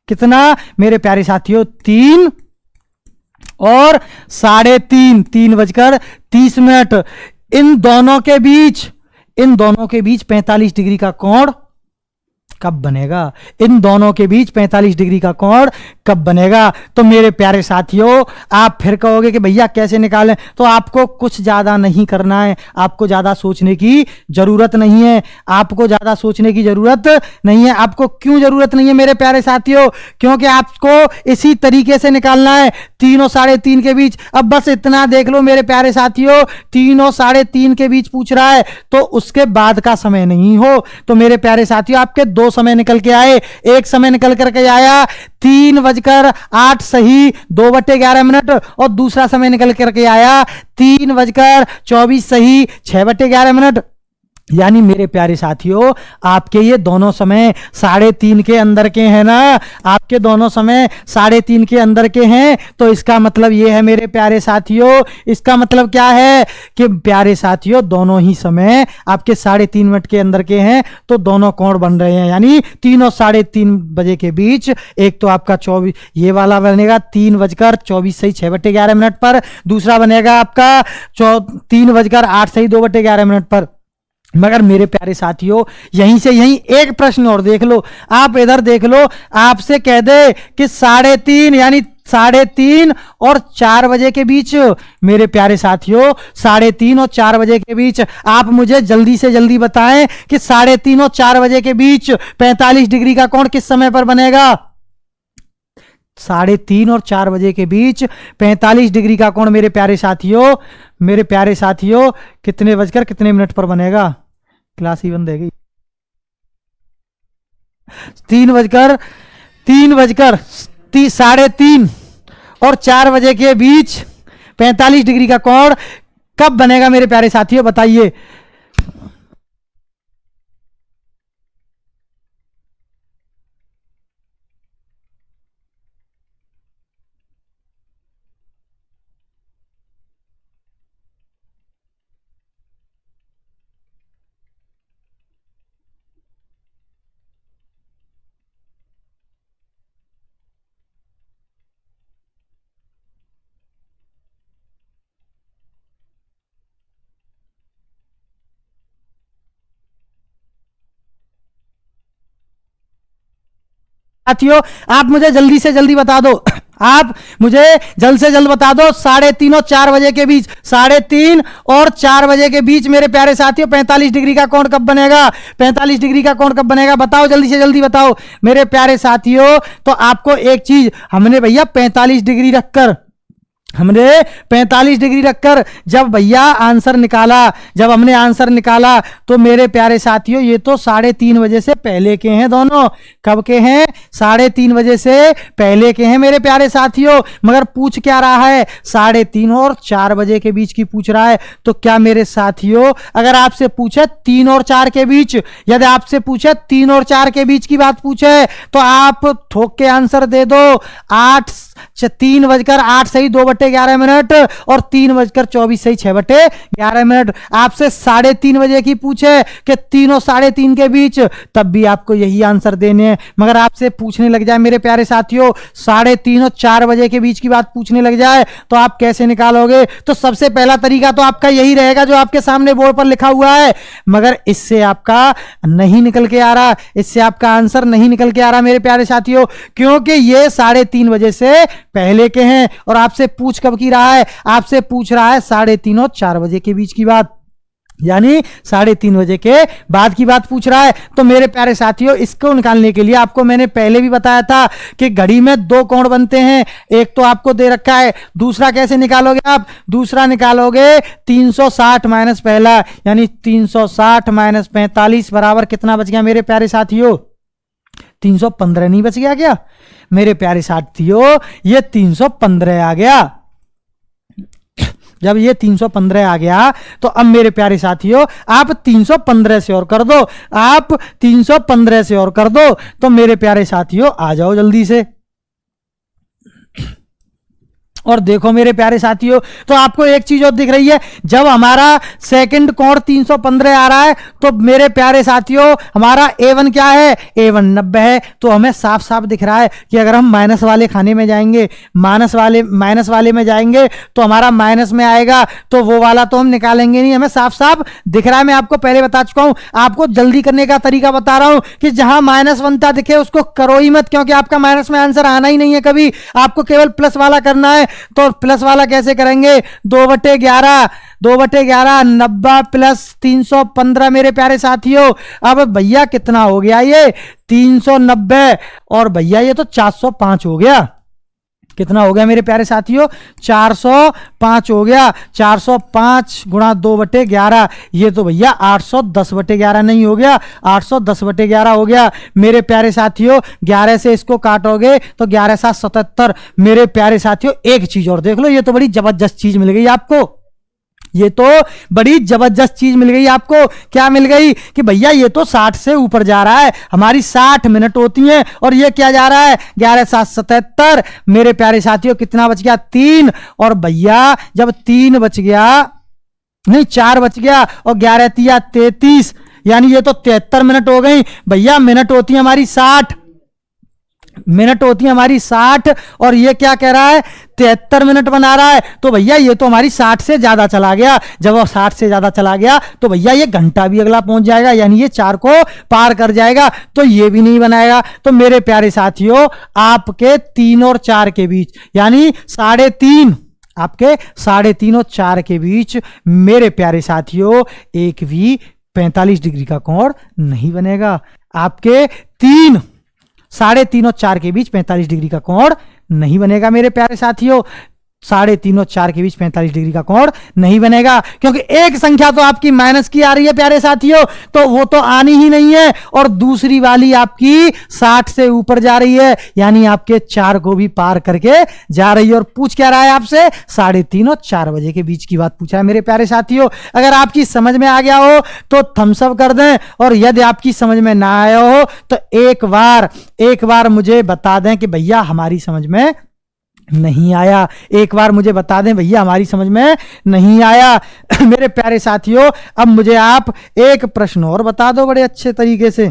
कितना मेरे प्यारे साथियों, 3 और 3.5, 3:30। इन दोनों के बीच 45 डिग्री का कोण कब बनेगा? इन दोनों के बीच 45 डिग्री का कोण कब बनेगा? तो मेरे प्यारे साथियों, आप फिर कहोगे कि भैया कैसे निकालें, तो आपको कुछ ज्यादा नहीं करना है, आपको ज्यादा सोचने की जरूरत नहीं है, आपको ज्यादा सोचने की जरूरत नहीं है। आपको क्यों जरूरत नहीं है मेरे प्यारे साथियों? क्योंकि आपको इसी तरीके से निकालना है 3 और 3.5 के बीच। अब बस इतना देख लो मेरे प्यारे साथियों, 3 और 3.5 के बीच पूछ रहा है, तो उसके बाद का समय नहीं हो। तो मेरे प्यारे साथियों, आपके दो समय निकल के आए। एक समय निकल करके आया 3:08 सही 2/11, और दूसरा समय निकल करके आया 3:24 सही 6/11। यानी मेरे प्यारे साथियों, आपके ये दोनों समय 3.5 के अंदर के हैं ना, आपके दोनों समय 3.5 के अंदर के हैं। तो इसका मतलब ये है मेरे प्यारे साथियों, इसका मतलब क्या है कि प्यारे साथियों, दोनों ही समय आपके 3.5 मिनट के अंदर के हैं, तो दोनों कोण बन रहे हैं। यानी 3 और 3.5 बजे के बीच एक तो आपका 24 ये वाला बनेगा 3:24 सही 6/11 पर, दूसरा बनेगा आपका 3:08 सही 2/11 पर। मगर मेरे प्यारे साथियों, यहीं से यहीं एक प्रश्न और देख लो, आप इधर देख लो, आपसे कह दे कि 3.5 यानी 3.5 और 4 बजे के बीच, मेरे प्यारे साथियों 3.5 और 4 बजे के बीच आप मुझे जल्दी से जल्दी बताएं कि 3.5 और 4 बजे के बीच 45 डिग्री का कोण किस समय पर बनेगा? 3:30 और 4 बजे के बीच 45 डिग्री का कोण मेरे प्यारे साथियों कितने बजकर कितने मिनट पर बनेगा? क्लास ही बंद है गई। 3:30 और 4 बजे के बीच 45 डिग्री का कोण कब बनेगा मेरे प्यारे साथियों, बताइए। साथियों, आप मुझे जल्दी से जल्दी बता दो, आप मुझे जल्द से जल्द बता दो 3:30 और 4 बजे के बीच, 3:30 और 4 बजे के बीच मेरे प्यारे साथियों 45 डिग्री का कोण कब बनेगा? 45 डिग्री का कोण कब बनेगा? बताओ, जल्दी से जल्दी बताओ मेरे प्यारे साथियों। तो आपको एक चीज हमने भैया 45 डिग्री रखकर, हमने 45 डिग्री रखकर जब भैया आंसर निकाला, जब हमने आंसर निकाला, तो मेरे प्यारे साथियों ये तो 3:30 बजे से पहले के हैं दोनों। कब के हैं? 3:30 बजे से पहले के हैं मेरे प्यारे साथियों। मगर पूछ क्या रहा है? 3:30 और 4 बजे के बीच की पूछ रहा है। तो क्या मेरे साथियों, अगर आपसे पूछे 3 और 4 के बीच, यदि आपसे पूछे 3 और 4 के बीच की बात पूछे, तो आप ठोक के आंसर दे दो 3:08 सही 2/11 और 3:24 सही 6/11। आपसे 3:30 बजे की पूछे कि 3 और 3:30 के बीच, तब भी आपको यही आंसर देने हैं। मगर आपसे पूछने लग जाए मेरे प्यारे साथियों 3:30 और 4 बजे के बीच की बात पूछने लग जाए, तो आप कैसे निकालोगे? तो सबसे पहला तरीका तो आपका यही रहेगा जो आपके सामने बोर्ड पर लिखा हुआ है। मगर इससे आपका नहीं निकल के आ रहा, इससे आपका आंसर नहीं निकल के आ रहा मेरे प्यारे साथियों, क्योंकि ये 3:30 बजे से पहले के हैं। और आपसे पूछ कब की रहा है? आपसे पूछ रहा है 3:30 और 4 बजे के बीच की बात, यानी 3:30 बजे के बाद की बात पूछ रहा है। तो मेरे प्यारे साथियों, इसको निकालने के लिए आपको मैंने पहले भी बताया था कि घड़ी में 2 कोण बनते हैं, एक तो आपको दे रखा है, दूसरा कैसे निकालोगे आप? दूसरा निकालोगे 360 माइनस पहला, यानी 360 माइनस 45 बराबर कितना बच गया मेरे प्यारे साथियों? 315 नहीं बच गया क्या मेरे प्यारे साथियों? ये 315 आ गया। जब ये 315 आ गया, तो अब मेरे प्यारे साथियों आप 315 से और कर दो, आप 315 से और कर दो। तो मेरे प्यारे साथियों आ जाओ जल्दी से, और देखो मेरे प्यारे साथियों, तो आपको एक चीज और दिख रही है, जब हमारा सेकंड कोण 315 आ रहा है तो मेरे प्यारे साथियों हमारा A1 क्या है, A1 90 है। तो हमें साफ साफ दिख रहा है कि अगर हम माइनस वाले खाने में जाएंगे, माइनस वाले में जाएंगे तो हमारा माइनस में आएगा, तो वो वाला तो हम निकालेंगे नहीं, हमें साफ साफ दिख रहा है। मैं आपको पहले बता चुका हूं, आपको जल्दी करने का तरीका बता रहा हूं कि जहां माइनस बनता दिखे उसको करो ही मत, क्योंकि आपका माइनस में आंसर आना ही नहीं है कभी, आपको केवल प्लस वाला करना है। तो प्लस वाला कैसे करेंगे, 2/11, 2/11 90 प्लस 315 मेरे प्यारे साथियों। अब भैया कितना हो गया ये 390, और भैया ये तो 405 हो गया। कितना हो गया मेरे प्यारे साथियों, 405 हो गया। 405 गुणा 2/11, ये तो भैया 810/11 नहीं हो गया, 810/11 हो गया मेरे प्यारे साथियों। 11 से इसको काटोगे तो 11 7 77 मेरे प्यारे साथियों। एक चीज और देख लो, ये तो बड़ी जबरदस्त चीज मिल गई आपको, ये तो बड़ी जबरदस्त चीज मिल गई आपको। क्या मिल गई कि भैया ये तो 60 से ऊपर जा रहा है, हमारी 60 मिनट होती हैं, और ये क्या जा रहा है 11 7 77 मेरे प्यारे साथियों। कितना बच गया 3, और भैया जब 3 बच गया, नहीं 4 बच गया, और 11 तिया 33, यानी ये तो 73 मिनट हो गई भैया। मिनट होती है हमारी 60, मिनट होती है हमारी 60, और ये क्या कह रहा है 73 मिनट बना रहा है। तो भैया ये तो हमारी 60 से ज्यादा चला गया, जब वो 60 से ज्यादा चला गया तो भैया ये घंटा भी अगला पहुंच जाएगा, यानी ये 4 को पार कर जाएगा, तो ये भी नहीं बनाएगा। तो मेरे प्यारे साथियों आपके 3 और 4 के बीच, यानी 3.5, आपके 3.5 और 4 के बीच मेरे प्यारे साथियों एक भी 45 डिग्री का कोण नहीं बनेगा। आपके 3.5 और 4 के बीच 45 डिग्री का कोण नहीं बनेगा मेरे प्यारे साथियों। 3.5 और 4 के बीच 45 डिग्री का कोण नहीं बनेगा, क्योंकि एक संख्या तो आपकी माइनस की आ रही है प्यारे साथियों, तो वो तो आनी ही नहीं है, और दूसरी वाली आपकी 60 से ऊपर जा रही है, यानी आपके 4 को भी पार करके जा रही है। और पूछ क्या रहा है आपसे, 3:30 और 4 बजे के बीच की बात पूछा है मेरे प्यारे साथियों। अगर आपकी समझ में आ गया हो तो थम्स अप कर दें, और यदि आपकी समझ में ना आया हो तो एक बार मुझे बता दें कि भैया हमारी समझ में नहीं आया। एक बार मुझे बता दें भैया हमारी समझ में नहीं आया। मेरे प्यारे साथियों अब मुझे आप एक प्रश्न और बता दो बड़े अच्छे तरीके से।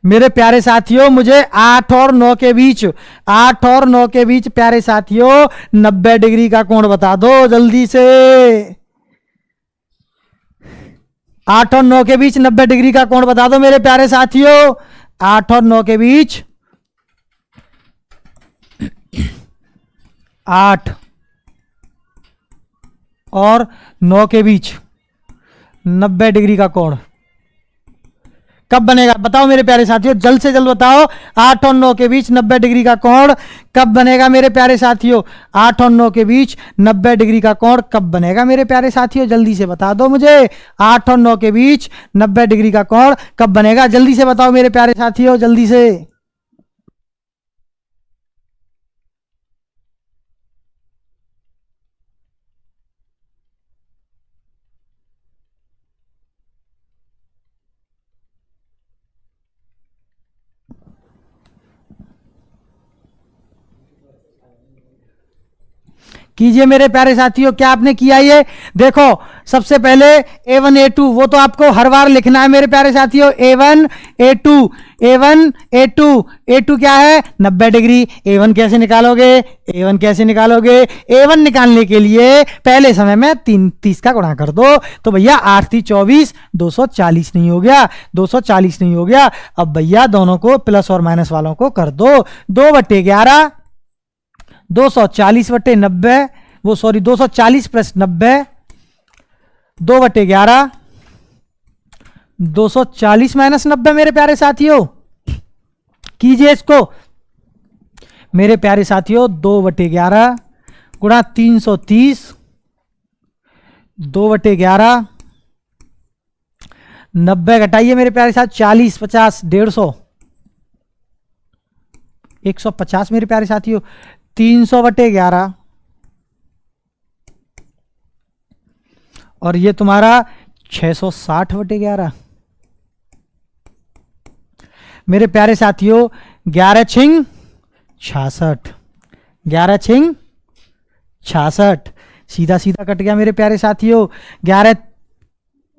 मेरे प्यारे साथियों मुझे 8 और 9 के बीच, 8 और 9 के बीच प्यारे साथियों 90 डिग्री का कोण बता दो जल्दी से। 8 और 9 के बीच 90 डिग्री का कोण बता दो मेरे प्यारे साथियों। 8 और 9 के बीच, 8 और 9 के बीच 90 डिग्री का कोण कब बनेगा बताओ मेरे प्यारे साथियों, जल्द से जल्द बताओ। 8 और 9 के बीच 90 डिग्री का कोण कब बनेगा मेरे प्यारे साथियों। 8 और 9 के बीच 90 डिग्री का कोण कब बनेगा मेरे प्यारे साथियों, जल्दी से बता दो मुझे। 8 और 9 के बीच 90 डिग्री का कोण कब बनेगा, जल्दी से बताओ मेरे प्यारे साथियों, जल्दी से। कीजिए मेरे प्यारे साथियों, क्या आपने किया ये देखो। सबसे पहले A1 A2 वो तो आपको हर बार लिखना है मेरे प्यारे साथियों। A1 A2, A1 A2, A2 क्या है 90 डिग्री। A1 कैसे निकालोगे, A1 कैसे निकालोगे। A1 निकालने के लिए पहले समय में 30 का गुणा कर दो, तो भैया 8 3 24, 240 नहीं हो गया, 240 नहीं हो गया। अब भैया दोनों को प्लस और माइनस वालों को कर दो, 2/11, 240/90, वो सॉरी 240 प्लस 90, 2/11, 240 माइनस 90 मेरे प्यारे साथियों। कीजिए इसको मेरे प्यारे साथियों। 2/11 गुणा 330, 2/11, 90 घटाइए मेरे प्यारे साथ, 40 50 150, 150 मेरे प्यारे साथियों। 300/11 और ये तुम्हारा 660/11। मेरे प्यारे साथियों 11 छिंग 66, 11 छिंग 66, सीधा सीधा कट गया मेरे प्यारे साथियों। 11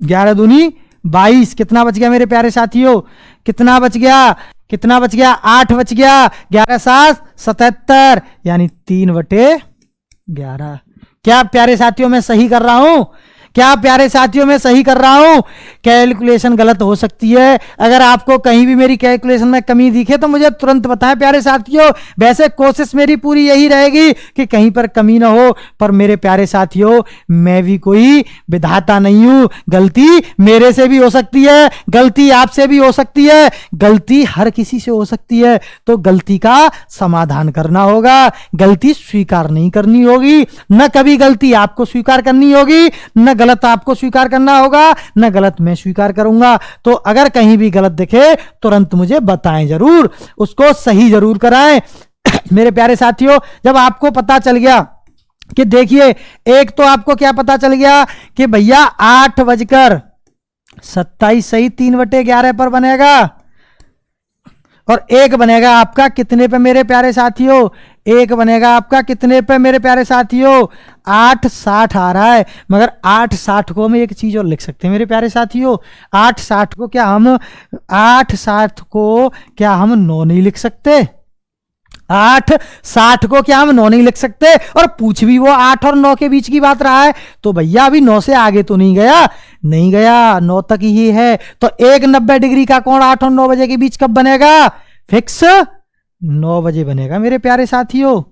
11 दूनी 22, कितना बच गया मेरे प्यारे साथियों, कितना बच गया, कितना बच गया, 8 बच गया। 11 7 77, यानी 3/11। क्या प्यारे साथियों मैं सही कर रहा हूं? क्या प्यारे साथियों मैं सही कर रहा हूं? कैलकुलेशन गलत हो सकती है, अगर आपको कहीं भी मेरी कैलकुलेशन में कमी दिखे तो मुझे तुरंत बताएं प्यारे साथियों। वैसे कोशिश मेरी पूरी यही रहेगी कि कहीं पर कमी ना हो, पर मेरे प्यारे साथियों मैं भी कोई विधाता नहीं हूं। गलती मेरे से भी हो सकती है, गलती आपसे भी हो सकती है, गलती हर किसी से हो सकती है। तो गलती का समाधान करना होगा, गलती स्वीकार नहीं करनी होगी। न कभी गलती आपको स्वीकार करनी होगी, न गलत आपको स्वीकार करना होगा, न गलत मैं स्वीकार करूंगा। तो अगर कहीं भी गलत दिखे तुरंत मुझे बताएं जरूर, उसको सही जरूर कराएं। मेरे प्यारे साथियों जब आपको पता चल गया कि देखिए, एक तो आपको क्या पता चल गया कि भैया 8:27 सही 3/11 पर बनेगा, और एक बनेगा आपका कितने पे मेरे प्यारे साथियों, एक बनेगा आपका कितने पे मेरे प्यारे साथियों, 8:60 आ रहा है। मगर 8:60 को हम एक चीज और लिख सकते हैं मेरे प्यारे साथियों, 8:60 को क्या हम 9 नहीं लिख सकते? 8:60 को क्या हम 9 नहीं लिख सकते? और पूछ भी वो 8 और 9 के बीच की बात रहा है, तो भैया अभी 9 से आगे तो नहीं गया, नहीं गया, 9 तक ही है। तो एक 90 डिग्री का कोण 8 और 9 बजे के बीच कब बनेगा? फिक्स 9 बजे बनेगा मेरे प्यारे साथियों,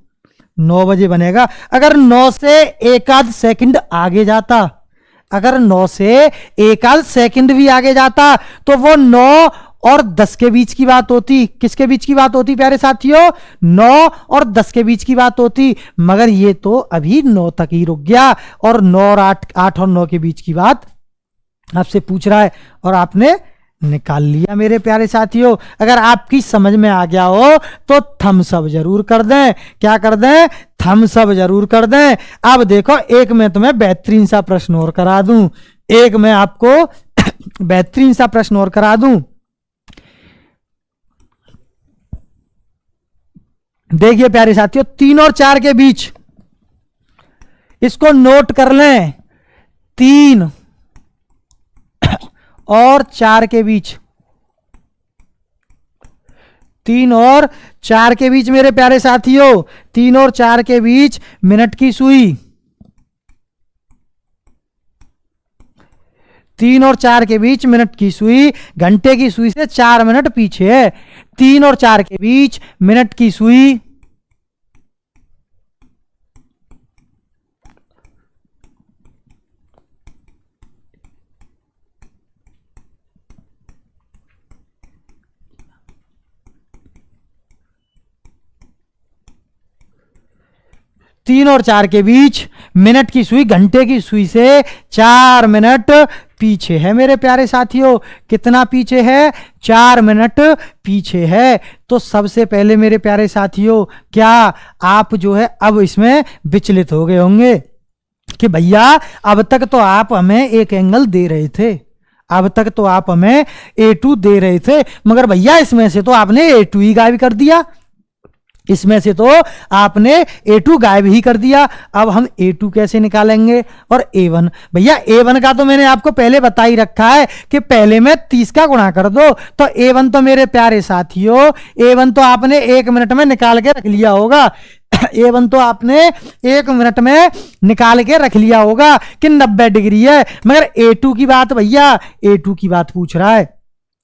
9 बजे बनेगा। अगर 9 से एक आध सेकंड आगे जाता, अगर 9 से एक आध सेकंड भी आगे जाता तो वो 9 और 10 के बीच की बात होती। किसके बीच की बात होती प्यारे साथियों? 9 और 10 के बीच की बात होती। मगर ये तो अभी 9 तक ही रुक गया, और 9 और 8 और 9 के बीच की बात आपसे पूछ रहा है, और आपने निकाल लिया मेरे प्यारे साथियों। अगर आपकी समझ में आ गया हो तो थम्स अप जरूर कर दें। क्या कर दें? थम्स अप जरूर कर दें। अब देखो, एक मैं तुम्हें बेहतरीन सा प्रश्न और करा दूं, एक मैं आपको बेहतरीन सा प्रश्न और करा दूं। देखिए प्यारे साथियों, 3 और 4 के बीच, इसको नोट कर लें, 3 और 4 के बीच, 3 और 4 के बीच मेरे प्यारे साथियों, 3 और 4 के बीच मिनट की सुई, 3 और 4 के बीच मिनट की सुई घंटे की सुई से 4 मिनट पीछे है। 3 और 4 के बीच मिनट की सुई, तीन और 4 के बीच मिनट की सुई घंटे की सुई से 4 मिनट पीछे है मेरे प्यारे साथियों। कितना पीछे है? 4 मिनट पीछे है। तो सबसे पहले मेरे प्यारे साथियों, क्या आप जो है अब इसमें विचलित हो गए होंगे कि भैया अब तक तो आप हमें एक एंगल दे रहे थे, अब तक तो आप हमें A2 दे रहे थे, मगर भैया इसमें से तो आपने A2 ही गायब कर दिया, इसमें से तो आपने A2 गायब ही कर दिया। अब हम A2 कैसे निकालेंगे? और A1, भैया A1 का तो मैंने आपको पहले बता ही रखा है कि पहले में 30 का गुणा कर दो। तो A1 तो मेरे प्यारे साथियों, A1 तो आपने 1 मिनट में निकाल के रख लिया होगा। A1 तो आपने 1 मिनट में निकाल के रख लिया होगा कि 90 डिग्री है। मगर A2 की बात, भैया A2 की बात पूछ रहा है।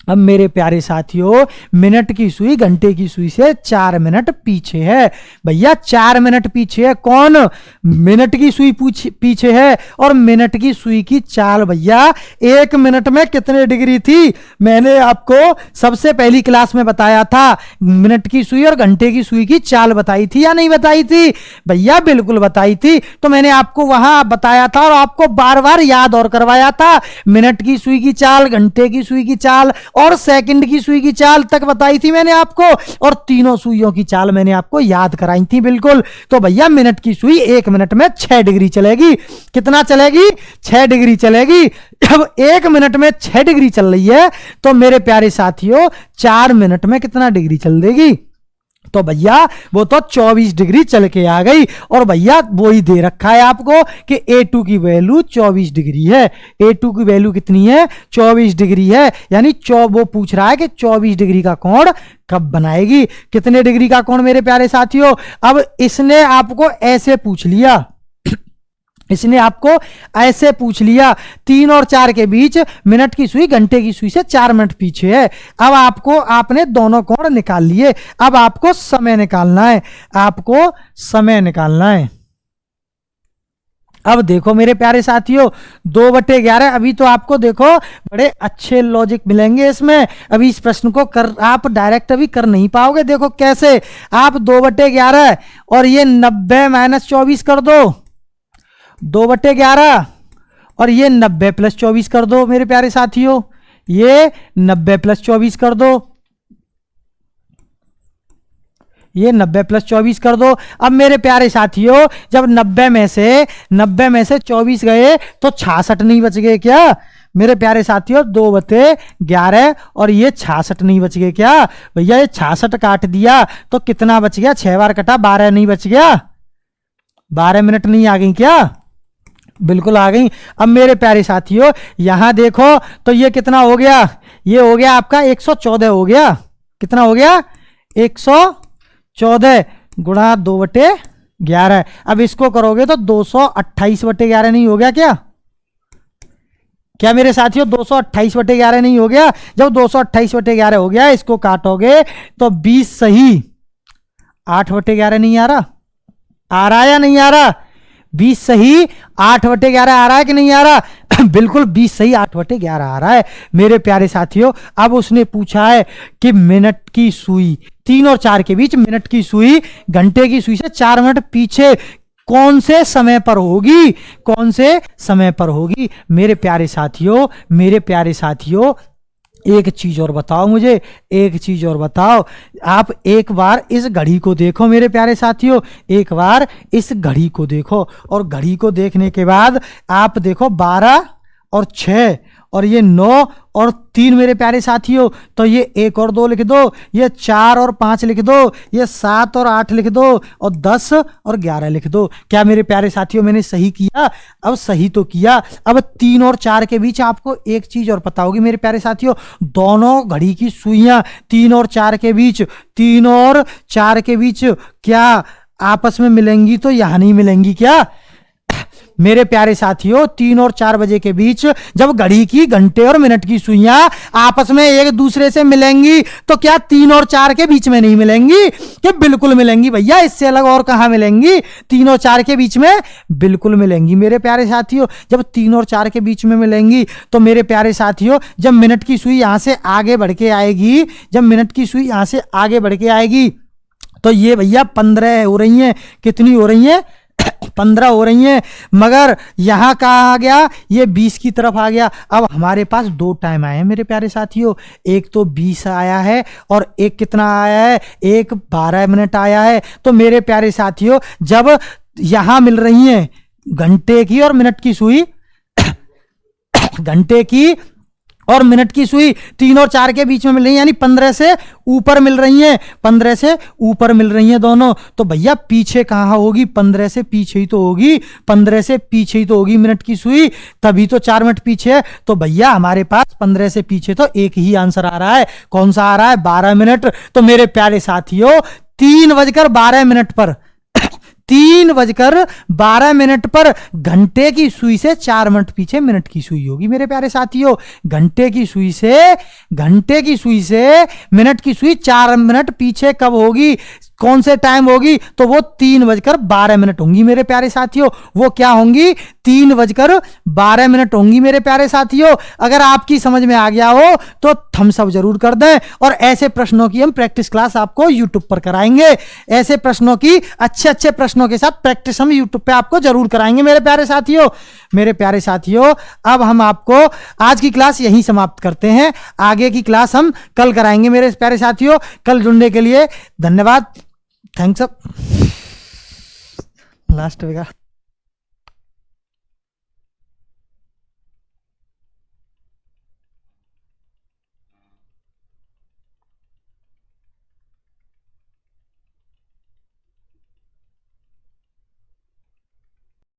अब मेरे प्यारे साथियों, मिनट की सुई घंटे की सुई से 4 मिनट पीछे है। भैया 4 मिनट पीछे है कौन? मिनट की सुई पीछे है। और मिनट की सुई की चाल भैया 1 मिनट में कितने डिग्री थी? मैंने आपको सबसे पहली क्लास में बताया था, मिनट की सुई और घंटे की सुई की चाल बताई थी या नहीं बताई थी? भैया बिल्कुल बताई थी। तो मैंने आपको वहां बताया था और आपको बार बार याद और करवाया था, मिनट की सुई की चाल, घंटे की सुई की चाल और सेकंड की सुई की चाल तक बताई थी मैंने आपको, और तीनों सुइयों की चाल मैंने आपको याद कराई थी बिल्कुल। तो भैया मिनट की सुई 1 मिनट में 6 डिग्री चलेगी। कितना चलेगी? 6 डिग्री चलेगी। अब 1 मिनट में 6 डिग्री चल रही है तो मेरे प्यारे साथियों 4 मिनट में कितना डिग्री चल देगी? तो भैया वो तो 24 डिग्री चल के आ गई। और भैया वो ही दे रखा है आपको कि A2 की वैल्यू 24 डिग्री है। A2 की वैल्यू कितनी है? 24 डिग्री है। यानी वो पूछ रहा है कि 24 डिग्री का कोण कब बनाएगी। कितने डिग्री का कोण मेरे प्यारे साथियों? अब इसने आपको ऐसे पूछ लिया, इसने आपको ऐसे पूछ लिया 3 और 4 के बीच मिनट की सुई घंटे की सुई से 4 मिनट पीछे है। अब आपने दोनों कोण निकाल लिए। अब आपको समय निकालना है, आपको समय निकालना है। अब देखो मेरे प्यारे साथियों 2/11, अभी तो आपको देखो बड़े अच्छे लॉजिक मिलेंगे इसमें। अभी इस प्रश्न को आप डायरेक्ट अभी कर नहीं पाओगे। देखो कैसे, आप 2/11 और ये 90 - 24 कर दो, 2/11 और ये 90 + 24 कर दो मेरे प्यारे साथियों, ये 90 + 24 कर दो, ये 90 + 24 कर दो। अब मेरे प्यारे साथियों जब 90 में से 24 गए तो 66 नहीं बच गए क्या मेरे प्यारे साथियों? 2/11 और ये 66 नहीं बच गए क्या भैया? ये 66 काट दिया तो कितना बच गया? 6 बार कटा 12 नहीं बच गया? 12 मिनट नहीं आ गई क्या? बिल्कुल आ गई। अब मेरे प्यारे साथियों यहां देखो तो ये कितना हो गया? ये हो गया आपका 114 हो गया। कितना हो गया? 114 गुणा 2/11। अब इसको करोगे तो 228/11 नहीं हो गया क्या? क्या मेरे साथियों 228/11 नहीं हो गया? जब 228/11 हो गया इसको काटोगे तो 20 सही 8/11 नहीं आ रहा? आ रहा या नहीं आ रहा? 20 सही 8/11 आ रहा है कि नहीं आ रहा? बिल्कुल 20 सही 8/11 आ रहा है मेरे प्यारे साथियों। अब उसने पूछा है कि मिनट की सुई 3 और 4 के बीच मिनट की सुई घंटे की सुई से 4 मिनट पीछे कौन से समय पर होगी? कौन से समय पर होगी मेरे प्यारे साथियों? मेरे प्यारे साथियों एक चीज और बताओ मुझे, एक चीज और बताओ। आप एक बार इस घड़ी को देखो मेरे प्यारे साथियों, एक बार इस घड़ी को देखो और घड़ी को देखने के बाद आप देखो 12 और 6 और ये 9 और 3 मेरे प्यारे साथियों। तो ये 1 और 2 लिख दो, ये 4 और 5 लिख दो, ये 7 और 8 लिख दो और 10 और 11 लिख दो। क्या मेरे प्यारे साथियों मैंने सही किया? अब सही तो किया। अब 3 और 4 के बीच आपको एक चीज और पता होगी मेरे प्यारे साथियों, दोनों घड़ी की सुइयां 3 और 4 के बीच, 3 और 4 के बीच क्या आपस में मिलेंगी? तो यहां नहीं मिलेंगी क्या मेरे प्यारे साथियों? 3 और 4 बजे के बीच जब घड़ी की घंटे और मिनट की सुइयां आपस में एक दूसरे से मिलेंगी तो क्या 3 और 4 के बीच में नहीं मिलेंगी? कि बिल्कुल मिलेंगी भैया, इससे अलग और कहां मिलेंगी? 3 और 4 के बीच में बिल्कुल मिलेंगी मेरे प्यारे साथियों। जब 3 और 4 के बीच में मिलेंगी तो मेरे प्यारे साथियों जब मिनट की सुई यहां से आगे बढ़ के आएगी, जब मिनट की सुई यहां से आगे बढ़ के आएगी तो ये भैया 15 हो रही हैं। कितनी हो रही हैं? 15 हो रही हैं। मगर यहां कहा आ गया? ये 20 की तरफ आ गया। अब हमारे पास 2 टाइम आए हैं मेरे प्यारे साथियों, एक तो 20 आया है और एक कितना आया है? एक 12 मिनट आया है। तो मेरे प्यारे साथियों जब यहां मिल रही हैं घंटे की और मिनट की सुई, घंटे की और मिनट की सुई 3 और 4 के बीच में मिल रही है, यानी 15 से ऊपर मिल रही हैं, 15 से ऊपर मिल रही हैं दोनों। तो भैया पीछे कहाँ होगी? 15 से पीछे ही तो होगी, 15 से पीछे ही तो होगी मिनट की सुई, तभी तो 4 मिनट पीछे है। तो भैया हमारे पास 15 से पीछे तो एक ही आंसर आ रहा है। कौन सा आ रहा है? 12 मिनट। तो मेरे प्यारे साथियों 3:12 पर 3:12 पर घंटे की सुई से 4 मिनट पीछे मिनट की सुई होगी मेरे प्यारे साथियों। घंटे की सुई से मिनट की सुई 4 मिनट पीछे कब होगी? कौन से टाइम होगी, तो वो 3:12 होंगी मेरे प्यारे साथियों। वो क्या होंगी, 3:12 होंगी मेरे प्यारे साथियों। अगर आपकी समझ में आ गया हो तो थम्स अप जरूर कर दें। और ऐसे प्रश्नों की हम प्रैक्टिस क्लास आपको यूट्यूब पर कराएंगे। ऐसे प्रश्नों की अच्छे अच्छे प्रश्नों के साथ प्रैक्टिस हम यूट्यूब पे आपको जरूर कराएंगे मेरे प्यारे साथियों। मेरे प्यारे साथियों, अब हम आपको आज की क्लास यहीं समाप्त करते हैं। आगे की क्लास हम कल कराएंगे मेरे प्यारे साथियों। कल जुड़ने के लिए धन्यवाद। Thanks up. लास्ट